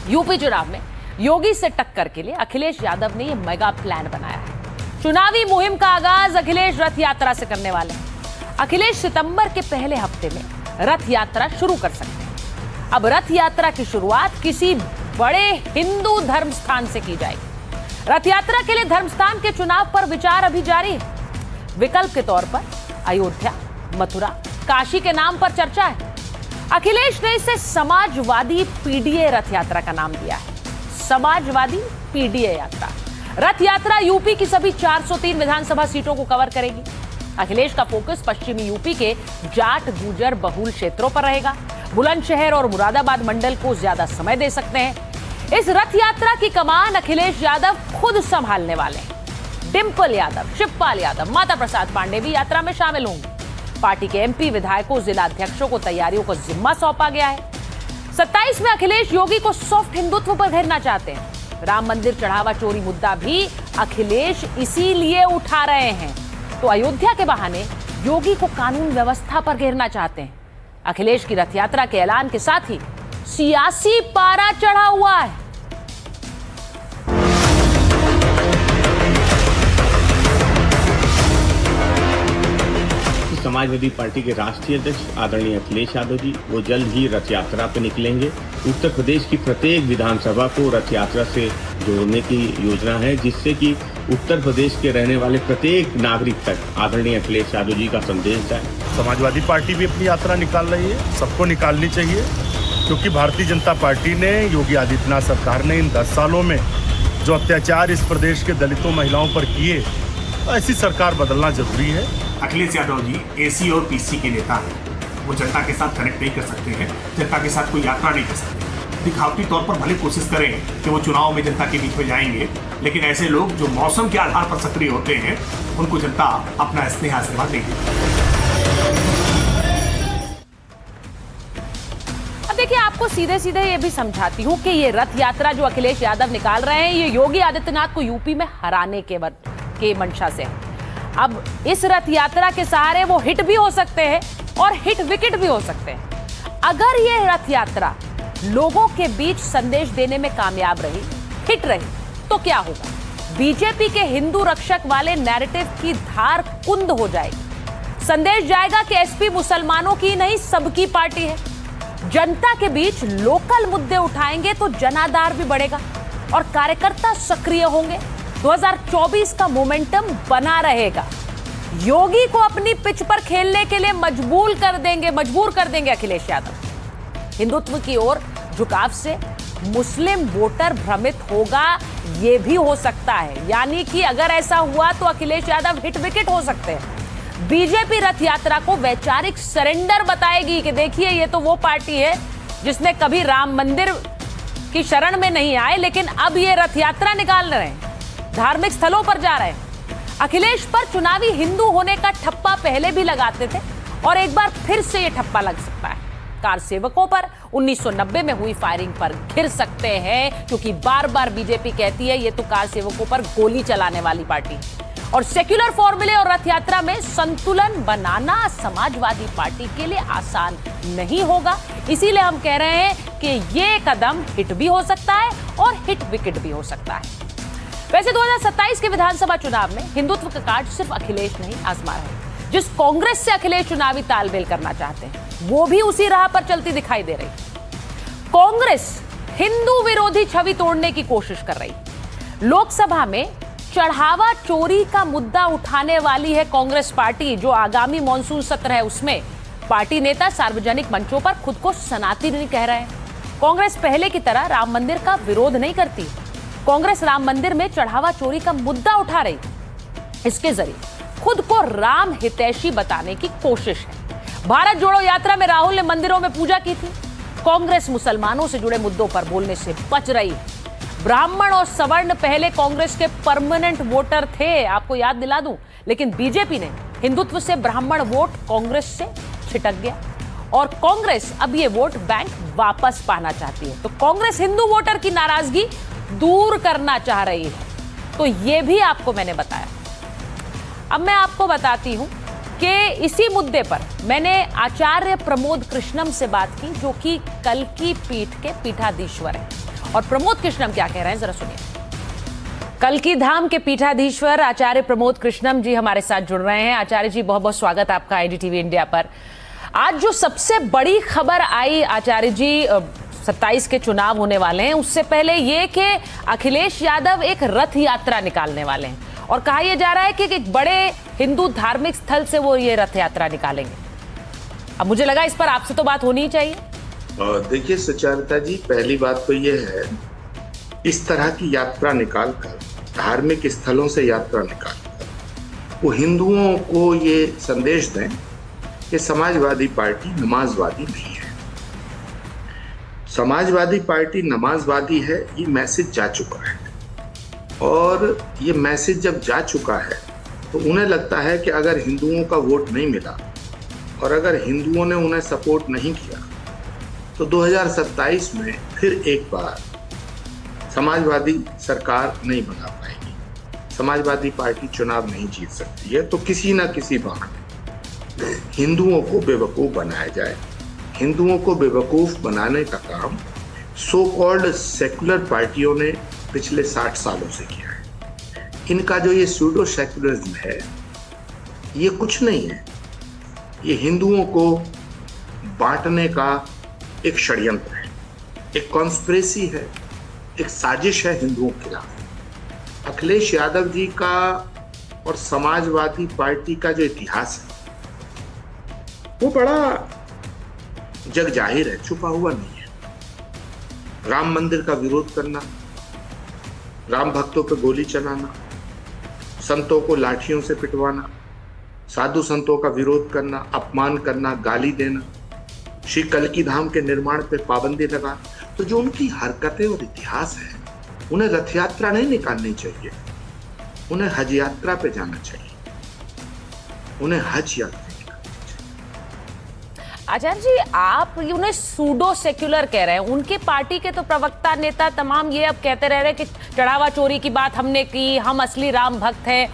UP चुनाव में योगी से टक्कर के लिए अखिलेश यादव ने यह मेगा प्लान बनाया है। चुनावी मुहिम का आगाज अखिलेश रथ यात्रा से करने वाले हैं। अखिलेश सितंबर के पहले हफ्ते में रथ यात्रा शुरू कर सकते हैं। अब रथ यात्रा की शुरुआत किसी बड़े हिंदू धर्म स्थान से की जाएगी। रथ यात्रा के लिए धर्म स्थान के चुनाव पर विचार अभी जारी है। विकल्प के तौर पर अयोध्या, मथुरा, काशी के नाम पर चर्चा है। अखिलेश ने इसे समाजवादी पीडीए रथ यात्रा का नाम दिया है। समाजवादी पीडीए यात्रा रथ यात्रा यूपी की सभी 403 विधानसभा सीटों को कवर करेगी। अखिलेश का फोकस पश्चिमी यूपी के जाट गुर्जर बहुल क्षेत्रों पर रहेगा। बुलंदशहर और मुरादाबाद मंडल को ज्यादा समय दे सकते हैं। इस रथ यात्रा की कमान अखिलेश यादव खुद संभालने वाले हैं। डिंपल यादव, शिवपाल यादव, माता प्रसाद पांडे भी यात्रा में शामिल होंगे। पार्टी के एमपी, विधायकों, जिला अध्यक्षों को तैयारियों का जिम्मा सौंपा गया है। 27 में अखिलेश योगी को सॉफ्ट हिंदुत्व पर घेरना चाहते हैं। राम मंदिर चढ़ावा चोरी मुद्दा भी अखिलेश इसीलिए उठा रहे हैं। तो अयोध्या के बहाने योगी को कानून व्यवस्था पर घेरना चाहते हैं। अखिलेश की रथ यात्रा के ऐलान के साथ ही सियासी पारा चढ़ा हुआ है। समाजवादी पार्टी के राष्ट्रीय अध्यक्ष आदरणीय अखिलेश यादव जी वो जल्द ही रथ यात्रा पर निकलेंगे। उत्तर प्रदेश की प्रत्येक विधानसभा को रथ यात्रा से जोड़ने की योजना है, जिससे कि उत्तर प्रदेश के रहने वाले प्रत्येक नागरिक तक आदरणीय अखिलेश यादव जी का संदेश जाए। समाजवादी पार्टी भी अपनी यात्रा निकाल रही है, सबको निकालनी चाहिए, क्योंकि भारतीय जनता पार्टी ने, योगी आदित्यनाथ सरकार ने इन 10 सालों में जो अत्याचार इस प्रदेश के दलितों, महिलाओं पर किए, ऐसी सरकार बदलना जरूरी है। अखिलेश यादव जी एसी और पीसी के नेता हैं। वो जनता के साथ कनेक्ट नहीं कर सकते हैं, जनता के साथ कोई यात्रा नहीं कर सकते। दिखावटी तौर पर भले कोशिश करें कि वो चुनाव में जनता के बीच में जाएंगे, लेकिन ऐसे लोग जो मौसम के आधार पर सक्रिय होते हैं, उनको जनता अपना स्नेह आशीर्वाद देगी। अब देखिए, आपको सीधे सीधे ये भी समझाती हूँ कि ये रथ यात्रा जो अखिलेश यादव निकाल रहे हैं, ये योगी आदित्यनाथ को यूपी में हराने के मंशा से है। अब इस रथ यात्रा के सहारे वो हिट भी हो सकते हैं और हिट विकेट भी हो सकते हैं। अगर ये रथ यात्रा लोगों के बीच संदेश देने में कामयाब रही, हिट रही, तो क्या होगा? बीजेपी के हिंदू रक्षक वाले नैरेटिव की धार कुंद हो जाएगी। संदेश जाएगा कि एसपी मुसलमानों की नहीं, सबकी पार्टी है। जनता के बीच लोकल मुद्दे उठाएंगे तो जनाधार भी बढ़ेगा और कार्यकर्ता सक्रिय होंगे। 2024 का मोमेंटम बना रहेगा। योगी को अपनी पिच पर खेलने के लिए मजबूर कर देंगे अखिलेश यादव। हिंदुत्व की ओर झुकाव से मुस्लिम वोटर भ्रमित होगा, यह भी हो सकता है। यानी कि अगर ऐसा हुआ तो अखिलेश यादव हिट विकेट हो सकते हैं। बीजेपी रथ यात्रा को वैचारिक सरेंडर बताएगी कि देखिए, ये तो वो पार्टी है जिसने कभी राम मंदिर की शरण में नहीं आए, लेकिन अब ये रथ यात्रा निकाल रहे हैं, धार्मिक स्थलों पर जा रहे हैं। अखिलेश पर चुनावी हिंदू होने का ठप्पा पहले भी लगाते थे और एक बार फिर से ये ठप्पा लग सकता है। कार सेवकों पर 1990 में हुई फायरिंग पर घिर सकते हैं, क्योंकि बार बार बीजेपी कहती है ये तो कार सेवकों पर गोली चलाने वाली पार्टी। और सेक्युलर फॉर्मूले और रथ यात्रा में संतुलन बनाना समाजवादी पार्टी के लिए आसान नहीं होगा। इसीलिए हम कह रहे हैं कि ये कदम हिट भी हो सकता है और हिट विकेट भी हो सकता है। वैसे 2027 के विधानसभा चुनाव में हिंदुत्व का कार्ड सिर्फ अखिलेश नहीं आजमा रहे। जिस कांग्रेस से अखिलेश चुनावी तालमेल करना चाहते हैं, वो भी उसी राह पर चलती दिखाई दे रही। कांग्रेस हिंदू विरोधी छवि तोड़ने की कोशिश कर रही। लोकसभा में चढ़ावा चोरी का मुद्दा उठाने वाली है कांग्रेस पार्टी। जो आगामी मॉनसून सत्र है, उसमें पार्टी नेता सार्वजनिक मंचों पर खुद को सनातनी कह रहे हैं। कांग्रेस पहले की तरह राम मंदिर का विरोध नहीं करती। कांग्रेस राम मंदिर में चढ़ावा चोरी का मुद्दा उठा रही। इसके जरिए खुद को राम हितैषी बताने की कोशिश है। भारत जोड़ो यात्रा में राहुल ने मंदिरों में पूजा की थी। कांग्रेस मुसलमानों से जुड़े मुद्दों पर बोलने से बच रही है। ब्राह्मण और सवर्ण पहले कांग्रेस के परमानेंट वोटर थे, आपको याद दिला दूं, लेकिन बीजेपी ने हिंदुत्व से ब्राह्मण वोट कांग्रेस से छिटक गया और कांग्रेस अब ये वोट बैंक वापस पाना चाहती है। तो कांग्रेस हिंदू वोटर की नाराजगी दूर करना चाह रही है। तो ये भी आपको मैंने बताया। अब मैं आपको बताती हूं कि इसी मुद्दे पर मैंने आचार्य प्रमोद कृष्णम से बात की, जो कि कल की पीठ के पीठाधीश्वर हैं और प्रमोद कृष्णम क्या कह रहे हैं, जरा सुनिए। कल्की धाम के पीठाधीश्वर आचार्य प्रमोद कृष्णम जी हमारे साथ जुड़ रहे हैं। आचार्य जी, बहुत बहुत स्वागत आपका IDTV इंडिया पर। आज जो सबसे बड़ी खबर आई आचार्य जी, 27 के चुनाव होने वाले हैं, उससे पहले ये कि अखिलेश यादव एक रथ यात्रा निकालने वाले हैं और कहा यह जा रहा है कि एक बड़े हिंदू धार्मिक स्थल से वो ये रथ यात्रा निकालेंगे। अब मुझे लगा इस पर आपसे तो बात होनी ही चाहिए। देखिए सुचारिता जी, पहली बात तो ये है, इस तरह की यात्रा निकालकर, धार्मिक स्थलों से यात्रा निकालकर वो हिंदुओं को ये संदेश दें कि समाजवादी पार्टी नमाजवादी नहीं है। समाजवादी पार्टी नमाजवादी है, ये मैसेज जा चुका है। और ये मैसेज जब जा चुका है तो उन्हें लगता है कि अगर हिंदुओं का वोट नहीं मिला और अगर हिंदुओं ने उन्हें सपोर्ट नहीं किया तो 2027 में फिर एक बार समाजवादी सरकार नहीं बना पाएगी, समाजवादी पार्टी चुनाव नहीं जीत सकती है। तो किसी ना किसी बहाने हिंदुओं को बेवकूफ़ बनाया जाए। हिंदुओं को बेवकूफ़ बनाने का काम सो कॉल्ड सेकुलर पार्टियों ने पिछले 60 सालों से किया है। इनका जो ये सूडो सेकुलरिज्म है, ये कुछ नहीं है, ये हिंदुओं को बांटने का एक षड्यंत्र है, एक कॉन्स्पिरेसी है, एक साजिश है हिंदुओं के खिलाफ। अखिलेश यादव जी का और समाजवादी पार्टी का जो इतिहास है वो बड़ा जग जाहिर है, छुपा हुआ नहीं है। राम मंदिर का विरोध करना, राम भक्तों पर गोली चलाना, संतों को लाठियों से पिटवाना, साधु संतों का विरोध करना, अपमान करना, गाली देना, श्री कल्की धाम के निर्माण पर पाबंदी लगा, तो जो उनकी हरकतें और इतिहास है, उन्हें रथ यात्रा नहीं निकालनी चाहिए, उन्हें हज यात्रा पे जाना चाहिए, उन्हें हज यात्रा। आचार्य जी, आप उन्हें सूडो सेक्युलर कह रहे हैं, उनकी पार्टी के तो प्रवक्ता नेता तमाम ये अब कहते रह रहे हैं कि चढ़ावा चोरी की बात हमने की, हम असली राम भक्त हैं,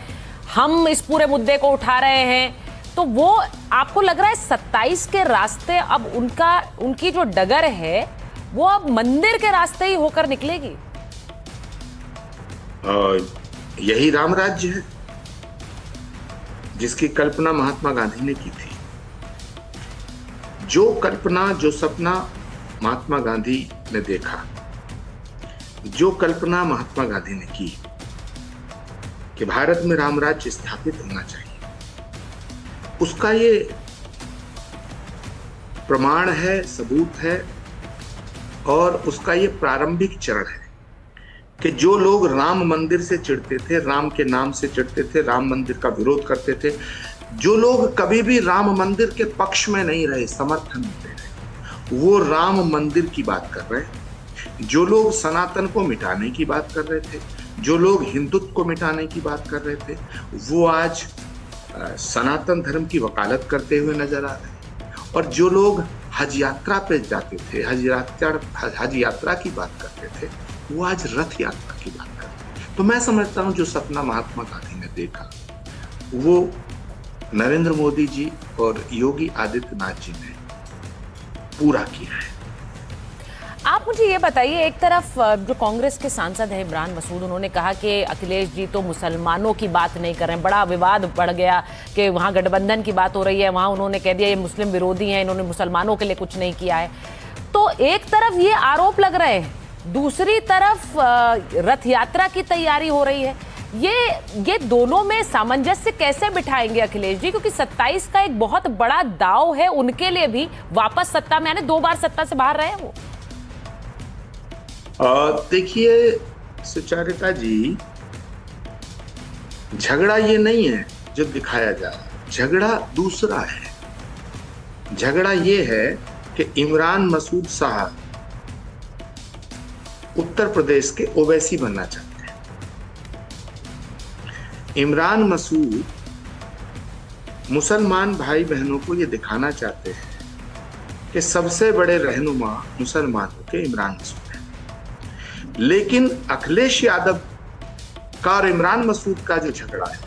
हम इस पूरे मुद्दे को उठा रहे हैं। तो वो आपको लग रहा है 27 के रास्ते अब उनकी जो डगर है वो अब मंदिर के रास्ते ही होकर निकलेगी? यही राम राज्य है जिसकी कल्पना महात्मा गांधी ने की थी। जो कल्पना, जो सपना महात्मा गांधी ने देखा, जो कल्पना महात्मा गांधी ने की कि भारत में राम राज्य स्थापित होना चाहिए, उसका ये प्रमाण है, सबूत है और उसका ये प्रारंभिक चरण है कि जो लोग राम मंदिर से चिढ़ते थे, राम के नाम से चिढ़ते थे, राम मंदिर का विरोध करते थे, जो लोग कभी भी राम मंदिर के पक्ष में नहीं रहे, समर्थन नहीं दे रहे, वो राम मंदिर की बात कर रहे हैं। जो लोग सनातन को मिटाने की बात कर रहे थे, जो लोग हिंदुत्व को मिटाने की बात कर रहे थे, वो आज सनातन धर्म की वकालत करते हुए नजर आ रहे हैं। और जो लोग हज यात्रा पे जाते थे, हज यात्रा की बात करते थे, वो आज रथ यात्रा की बात कर रहे हैं। तो मैं समझता हूँ जो सपना महात्मा गांधी ने देखा वो नरेंद्र मोदी जी और योगी आदित्यनाथ जी ने पूरा किया है। आप मुझे ये बताइए, एक तरफ जो कांग्रेस के सांसद हैं इमरान मसूद, उन्होंने कहा कि अखिलेश जी तो मुसलमानों की बात नहीं कर रहे हैं, बड़ा विवाद बढ़ गया कि वहाँ गठबंधन की बात हो रही है, वहाँ उन्होंने कह दिया ये मुस्लिम विरोधी हैं, इन्होंने मुसलमानों के लिए कुछ नहीं किया है। तो एक तरफ ये आरोप लग रहे हैं, दूसरी तरफ रथ यात्रा की तैयारी हो रही है। ये दोनों में सामंजस्य कैसे बिठाएंगे अखिलेश जी, क्योंकि 27 का एक बहुत बड़ा दाव है उनके लिए भी, वापस सत्ता में आने, 2 बार सत्ता से बाहर रहे हैं वो। देखिए सुचारिता जी, झगड़ा ये नहीं है जो दिखाया जा रहा है, झगड़ा दूसरा है। झगड़ा ये है कि इमरान मसूद साहब उत्तर प्रदेश के ओवैसी बनना चाहते हैं। इमरान मसूद मुसलमान भाई बहनों को ये दिखाना चाहते हैं कि सबसे बड़े रहनुमा मुसलमानों के इमरान मसूद हैं। लेकिन अखिलेश यादव का और इमरान मसूद का जो झगड़ा है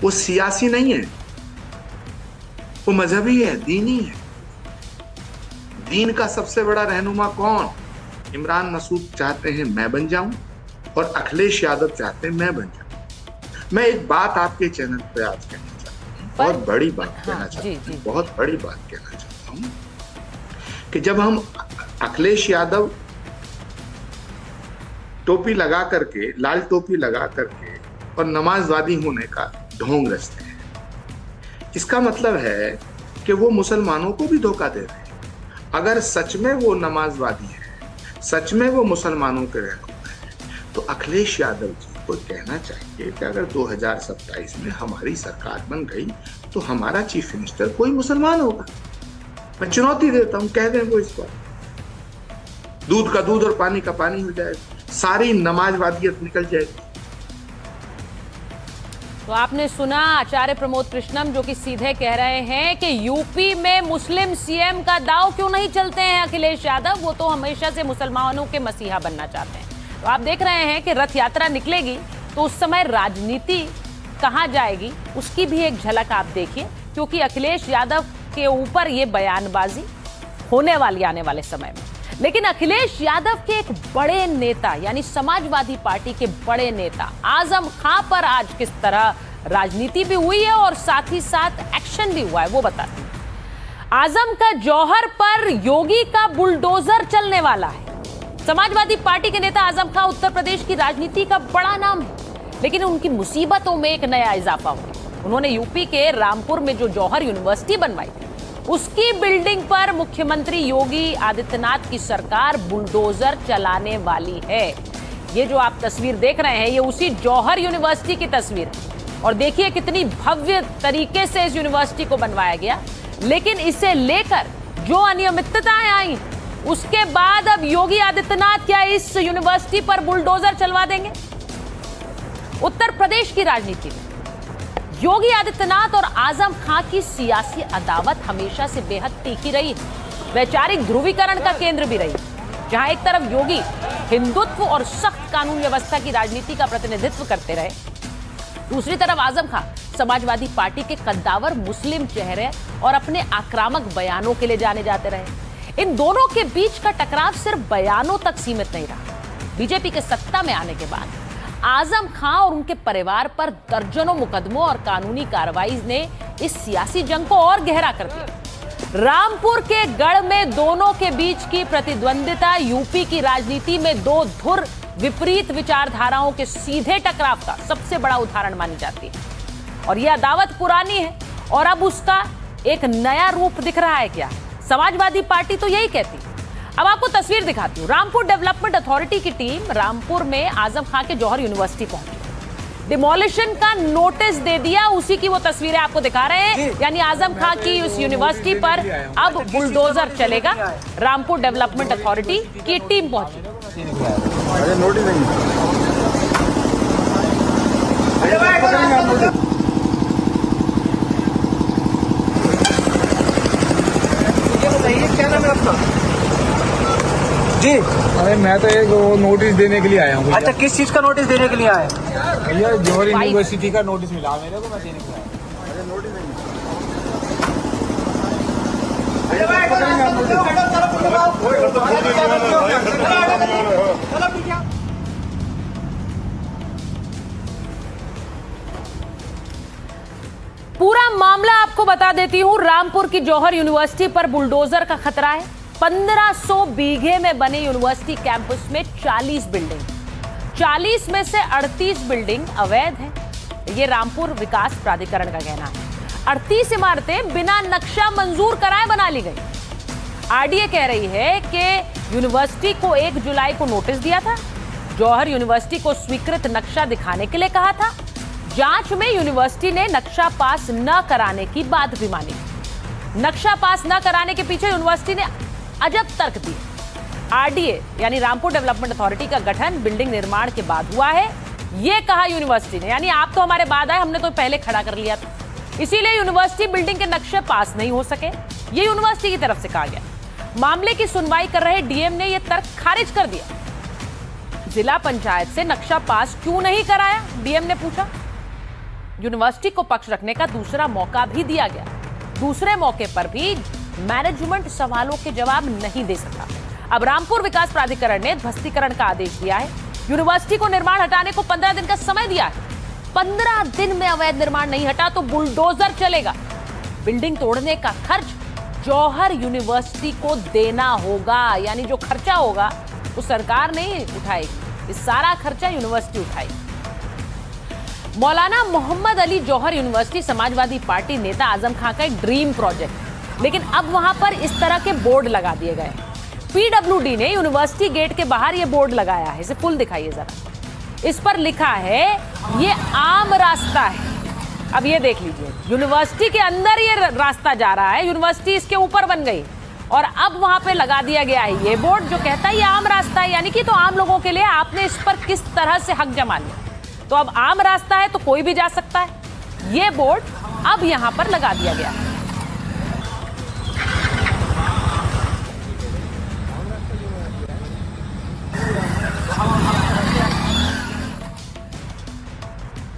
वो सियासी नहीं है, वो मजहबी है, दीनी है। दीन का सबसे बड़ा रहनुमा कौन? इमरान मसूद चाहते हैं मैं बन जाऊं और अखिलेश यादव चाहते हैं मैं बन जाऊं। मैं एक बात आपके चैनल पे आज कहना चाहता हूँ, बहुत बड़ी बात कहना चाहता हूँ, बहुत बड़ी बात कहना चाहता हूँ कि जब हम अखिलेश यादव टोपी लगा करके, लाल टोपी लगा करके और नमाजवादी होने का ढोंग रचते हैं, इसका मतलब है कि वो मुसलमानों को भी धोखा दे रहे हैं। अगर सच में वो नमाजवादी है, सच में वो मुसलमानों के रहनुमा है, तो अखिलेश यादव जी को कहना चाहिए कि अगर 2027 में हमारी सरकार बन गई तो हमारा चीफ मिनिस्टर कोई मुसलमान होगा। मैं चुनौती देता हूं, कह दें वो इस बार, दूध का दूध और पानी का पानी हो जाएगा, सारी नमाजवादियत निकल जाएगी। तो आपने सुना आचार्य प्रमोद कृष्णम जो कि सीधे कह रहे हैं कि यूपी में मुस्लिम सीएम का दांव क्यों नहीं चलते हैं अखिलेश यादव, वो तो हमेशा से मुसलमानों के मसीहा बनना चाहते हैं। तो आप देख रहे हैं कि रथ यात्रा निकलेगी तो उस समय राजनीति कहां जाएगी उसकी भी एक झलक आप देखिए, क्योंकि अखिलेश यादव के ऊपर ये बयानबाजी होने वाली आने वाले समय में। लेकिन अखिलेश यादव के एक बड़े नेता यानी समाजवादी पार्टी के बड़े नेता आजम खां पर आज किस तरह राजनीति भी हुई है और साथ ही साथ एक्शन भी हुआ है वो बताते हैं। आजम का जौहर पर योगी का बुलडोजर चलने वाला है। समाजवादी पार्टी के नेता आजम खां उत्तर प्रदेश की राजनीति का बड़ा नाम है, लेकिन उनकी मुसीबतों में एक नया इजाफा हुआ। उन्होंने यूपी के रामपुर में जो जौहर यूनिवर्सिटी बनवाई थी उसकी बिल्डिंग पर मुख्यमंत्री योगी आदित्यनाथ की सरकार बुलडोजर चलाने वाली है। ये जो आप तस्वीर देख रहे हैं ये उसी जौहर यूनिवर्सिटी की तस्वीर है और देखिए कितनी भव्य तरीके से इस यूनिवर्सिटी को बनवाया गया। लेकिन इसे लेकर जो अनियमितताएं आई उसके बाद अब योगी आदित्यनाथ क्या इस यूनिवर्सिटी पर बुलडोजर चलवा देंगे? उत्तर प्रदेश की राजनीति में योगी आदित्यनाथ और आजम खां की सियासी अदावत हमेशा से बेहद तीखी रही है, वैचारिक ध्रुवीकरण का केंद्र भी रही, जहां एक तरफ योगी हिंदुत्व और सख्त कानून व्यवस्था की राजनीति का प्रतिनिधित्व करते रहे, दूसरी तरफ आजम खां समाजवादी पार्टी के कद्दावर मुस्लिम चेहरे और अपने आक्रामक बयानों के लिए जाने जाते रहे। इन दोनों के बीच का टकराव सिर्फ बयानों तक सीमित नहीं रहा। बीजेपी के सत्ता में आने के बाद आजम खां और उनके परिवार पर दर्जनों मुकदमों और कानूनी कार्रवाई ने इस सियासी जंग को और गहरा कर दिया। रामपुर के गढ़ में दोनों के बीच की प्रतिद्वंदिता यूपी की राजनीति में दो धुर विपरीत विचारधाराओं के सीधे टकराव का सबसे बड़ा उदाहरण मानी जाती है। और यह अदावत पुरानी है और अब उसका एक नया रूप दिख रहा है। क्या समाजवादी पार्टी तो यही कहती है। अब आपको तस्वीर दिखाती हूँ। रामपुर डेवलपमेंट अथॉरिटी की टीम रामपुर में आजम खां के जौहर यूनिवर्सिटी पहुंची, डिमोलिशन का नोटिस दे दिया। उसी की वो तस्वीरें आपको दिखा रहे हैं, यानी आजम खां की उस यूनिवर्सिटी पर अब बुलडोजर चलेगा। रामपुर डेवलपमेंट अथॉरिटी की टीम पहुंची। क्या नाम है आपका? जी, अरे मैं तो एक वो नोटिस देने के लिए आया हूँ। अच्छा, किस चीज का नोटिस देने के लिए आए? भैया जौहर यूनिवर्सिटी का नोटिस मिला मेरे को, मैं देने के लिए आया। अरे नोटिस पूरा मामला आपको बता देती हूं। रामपुर की जौहर यूनिवर्सिटी पर बुलडोजर का खतरा है। 1500 बीघे में बने यूनिवर्सिटी कैंपस में 40 बिल्डिंग, 40 में से 38 बिल्डिंग अवैध है। ये रामपुर विकास प्राधिकरण का कहना है। 38 इमारतें बिना नक्शा मंजूर कराए बना ली गई। आरडीए कह रही है कि यूनिवर्सिटी को 1 जुलाई को नोटिस दिया था, जौहर यूनिवर्सिटी को स्वीकृत नक्शा दिखाने के लिए कहा था। जांच में यूनिवर्सिटी ने नक्शा पास न कराने की बात भी मानी। नक्शा पास न कराने के पीछे यूनिवर्सिटी ने अजब तर्क दिए। आरडीए यानी रामपुर डेवलपमेंट अथॉरिटी का गठन बिल्डिंग निर्माण के बाद हुआ है, यह कहा यूनिवर्सिटी ने। यानी आप तो हमारे बाद आए, हमने तो पहले खड़ा कर लिया था, इसीलिए यूनिवर्सिटी बिल्डिंग के नक्शे पास नहीं हो सके, ये यूनिवर्सिटी की तरफ से कहा गया। मामले की सुनवाई कर रहे डीएम ने यह तर्क खारिज कर दिया। जिला पंचायत से नक्शा पास क्यों नहीं कराया, डीएम ने पूछा। यूनिवर्सिटी को पक्ष रखने का दूसरा मौका भी दिया गया। दूसरे मौके पर भी मैनेजमेंट सवालों के जवाब नहीं दे सका। अब रामपुर विकास प्राधिकरण ने ध्वस्तीकरण का आदेश दिया है। यूनिवर्सिटी को निर्माण हटाने को 15 दिन का समय दिया है। 15 दिन में अवैध निर्माण नहीं हटा तो बुलडोजर चलेगा। बिल्डिंग तोड़ने का खर्च जौहर यूनिवर्सिटी को देना होगा, यानी जो खर्चा होगा वो सरकार नहीं उठाएगी, इस सारा खर्चा यूनिवर्सिटी उठाएगी। मौलाना मोहम्मद अली जौहर यूनिवर्सिटी समाजवादी पार्टी नेता आजम खां का एक ड्रीम प्रोजेक्ट, लेकिन अब वहां पर इस तरह के बोर्ड लगा दिए गए। पीडब्ल्यूडी ने यूनिवर्सिटी गेट के बाहर ये बोर्ड लगाया है, इसे फुल दिखाइए जरा। इस पर लिखा है ये आम रास्ता है। अब ये देख लीजिए, यूनिवर्सिटी के अंदर ये रास्ता जा रहा है, यूनिवर्सिटी इसके ऊपर बन गई और अब वहां पे लगा दिया गया है ये बोर्ड जो कहता है ये आम रास्ता है, यानी कि तो आम लोगों के लिए आपने इस पर किस तरह से हक जमा लिया। तो अब आम रास्ता है तो कोई भी जा सकता है। ये बोर्ड अब यहां पर लगा दिया गया है।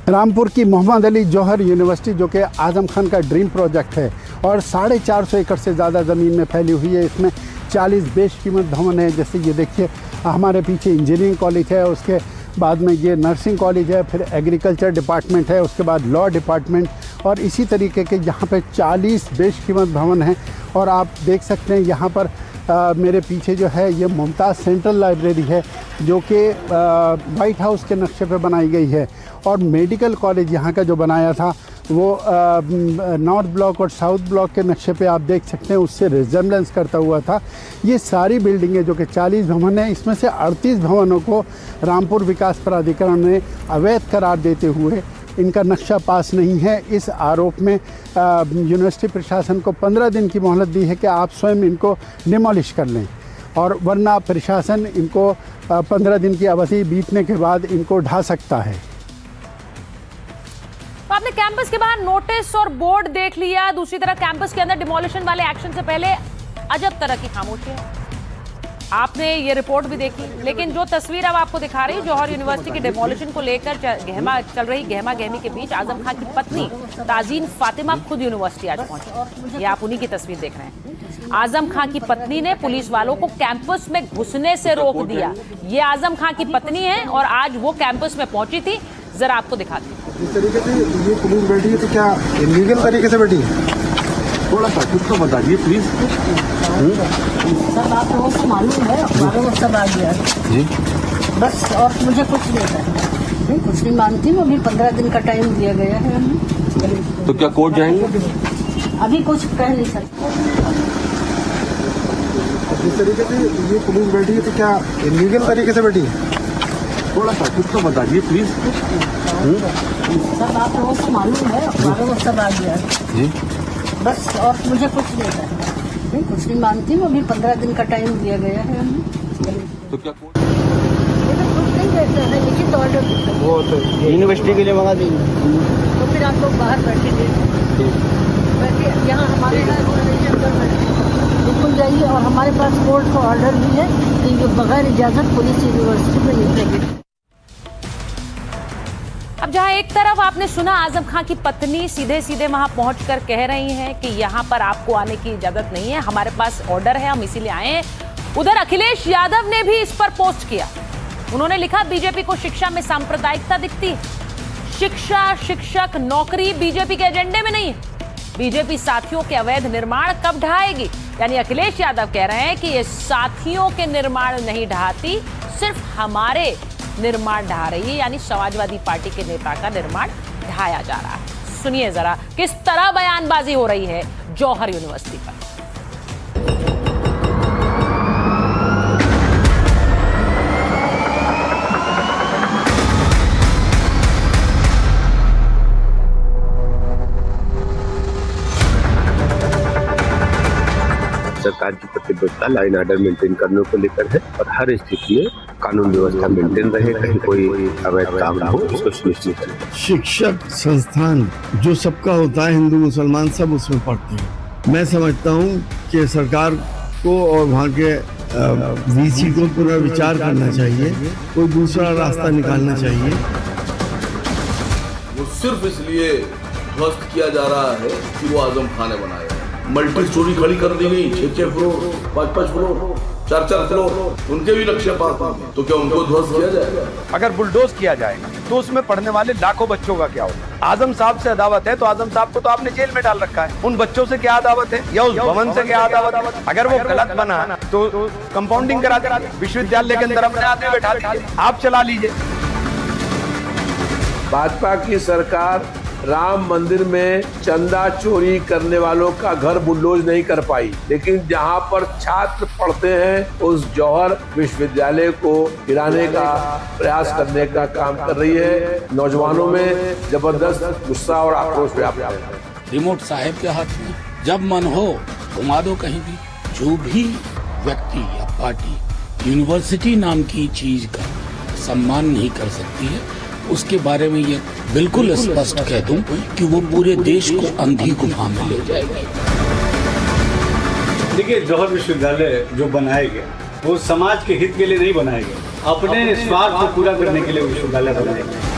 रामपुर की मोहम्मद अली जौहर यूनिवर्सिटी जो कि आजम खान का ड्रीम प्रोजेक्ट है और 450 एकड़ से ज़्यादा ज़मीन में फैली हुई है। इसमें 40 बेशकीमत भवन है, जैसे ये देखिए हमारे पीछे इंजीनियरिंग कॉलेज है, उसके बाद में ये नर्सिंग कॉलेज है, फिर एग्रीकल्चर डिपार्टमेंट है, उसके बाद लॉ डिपार्टमेंट और इसी तरीके के यहाँ पे 40 बेशकीमत भवन हैं। और आप देख सकते हैं यहाँ पर मेरे पीछे जो है ये मुमताज़ सेंट्रल लाइब्रेरी है जो कि वाइट हाउस के नक्शे पे बनाई गई है। और मेडिकल कॉलेज यहाँ का जो बनाया था वो नॉर्थ ब्लॉक और साउथ ब्लॉक के नक्शे पे आप देख सकते हैं उससे रिजेम्बलेंस करता हुआ था। ये सारी बिल्डिंगें जो कि 40 भवन हैं, इसमें से 38 भवनों को रामपुर विकास प्राधिकरण ने अवैध करार देते हुए इनका नक्शा पास नहीं है। इस आरोप में यूनिवर्सिटी प्रशासन को 15 दिन की मोहलत दी है कि आप स्वयं इनको डिमोलिश कर लें, और वरना प्रशासन इनको 15 दिन की अवधि बीतने के बाद इनको ढा सकता है। तो आपने कैंपस के बाहर नोटिस और बोर्ड देख लिया, दूसरी तरफ कैंपस के अंदर डिमोलिशन वाले एक्शन से पहले अजब तरह की खामोशी है। आपने ये रिपोर्ट भी देखी, लेकिन जो तस्वीर अब आपको दिखा रही जौहर यूनिवर्सिटी की डिमोलिशन को लेकर चल रही गहमा गहमी के बीच आजम खान की पत्नी ताजीन फातिमा खुद यूनिवर्सिटी आज पहुंची। ये आप उन्हीं की तस्वीर देख रहे हैं। आजम खान की पत्नी ने पुलिस वालों को कैंपस में घुसने से रोक दिया। ये आजम खान की पत्नी है और आज वो कैंपस में पहुंची थी, जरा आपको दिखाती हूँ। इस तरीके से ये पुलिस बैठी है तो क्या इलीगल तरीके से बैठी है? थोड़ा सा कुछ तो बताइए प्लीज। सब आप लोगों को मालूम है, हमारे को सब आ गया जी, बस और मुझे कुछ नहीं था, कुछ नहीं मानती मैं। अभी 15 दिन का टाइम दिया गया है हमें। तो क्या कोर्ट जाएंगे? अभी कुछ कह नहीं सकते। जिस तरीके से ये पुलिस बैठी है तो क्या इलीगल तरीके से बैठी है? थोड़ा सा कुछ तो बताइए प्लीज। सब आप लोगों को मालूम है, हमारे को सब आ गया जी, बस और मुझे कुछ नहीं था, कुछ नहीं मानती मैं। अभी 15 दिन का टाइम दिया गया है हमें। तो क्या कुछ नहीं कहते हैं, लिखित ऑर्डर वो तो यूनिवर्सिटी के लिए मंगा देंगे। तो फिर आप लोग बाहर बैठे यहाँ हमारे बिल्कुल जाइए। और हमारे पास कोर्ट का ऑर्डर भी है कि ये बगैर इजाजत पुलिस यूनिवर्सिटी में निकलेगी। अब जहां एक तरफ आपने सुना आजम खान की पत्नी सीधे सीधे वहां पहुंचकर कह रही हैं कि यहां पर आपको आने की इजाजत नहीं है, हमारे पास ऑर्डर है, हम इसीलिए आए हैं। उधर अखिलेश यादव ने भी इस पर पोस्ट किया। उन्होंने लिखा बीजेपी को शिक्षा में सांप्रदायिकता दिखती है। शिक्षा, शिक्षक, नौकरी बीजेपी के एजेंडे में नहीं है। बीजेपी साथियों के अवैध निर्माण कब ढहाएगी? यानी अखिलेश यादव कह रहे हैं कि ये साथियों के निर्माण नहीं ढहाती, सिर्फ हमारे निर्माण ढहा रही है, यानी समाजवादी पार्टी के नेता का निर्माण ढाया जा रहा है। सुनिए जरा किस तरह बयानबाजी हो रही है जौहर यूनिवर्सिटी पर। सरकार की प्रतिबद्धता लाइन ऑर्डर मेंटेन करने को लेकर है और हर स्थिति में कानून व्यवस्था मेंटेन रहे, कहीं कोई अवैध काम ना हो, इसको सुनिश्चित करें। शिक्षक संस्थान जो सबका होता है, हिंदू मुसलमान सब उसमें पढ़ते हैं। मैं समझता हूँ कि सरकार को और वहाँ के वीसी को पुनर्विचार करना चाहिए, कोई दूसरा रास्ता निकालना चाहिए। वो सिर्फ इसलिए ध्वस्त किया जा रहा है कि वो आजम खान ने बनाया। मल्टी स्टोरी खड़ी कर दी गई, 6-6 फ्लोर, 5-5 फ्लोर। 4-4 फ्लोर, उनके भी लक्ष्य पास हैं, तो क्या उनको ध्वस्त किया जाएगा? अगर बुलडोज किया जाएगा तो उसमें पढ़ने वाले लाखों बच्चों का क्या होगा? आजम साहब से अदावत है तो आजम साहब को तो आपने जेल में डाल रखा है। उन बच्चों से क्या अदावत है या उस भवन से क्या अदावत है? अगर वो गलत बना तो कंपाउंडिंग करा दे, विश्वविद्यालय के अंदर अपने आदमी बैठा दीजिए, आप चला लीजिए। भाजपा की सरकार राम मंदिर में चंदा चोरी करने वालों का घर बुलडोज नहीं कर पाई, लेकिन जहां पर छात्र पढ़ते हैं उस जौहर विश्वविद्यालय को गिराने का प्रयास करने का काम कर रही है। नौजवानों में जबरदस्त गुस्सा और आक्रोश व्याप्त है। रिमोट साहब के हाथ में, जब मन हो घुमा दो कहीं भी। जो भी व्यक्ति या पार्टी यूनिवर्सिटी नाम की चीज का सम्मान नहीं कर सकती है, उसके बारे में ये बिल्कुल स्पष्ट कह दूं कि वो पूरे देश को अंधी गुफा में ले जाएगी। देखिए, जौहर विश्वविद्यालय जो बनाया गया वो समाज के हित के लिए नहीं बनाया गया, अपने स्वार्थ को पूरा करने के लिए विश्वविद्यालय बनाया गया।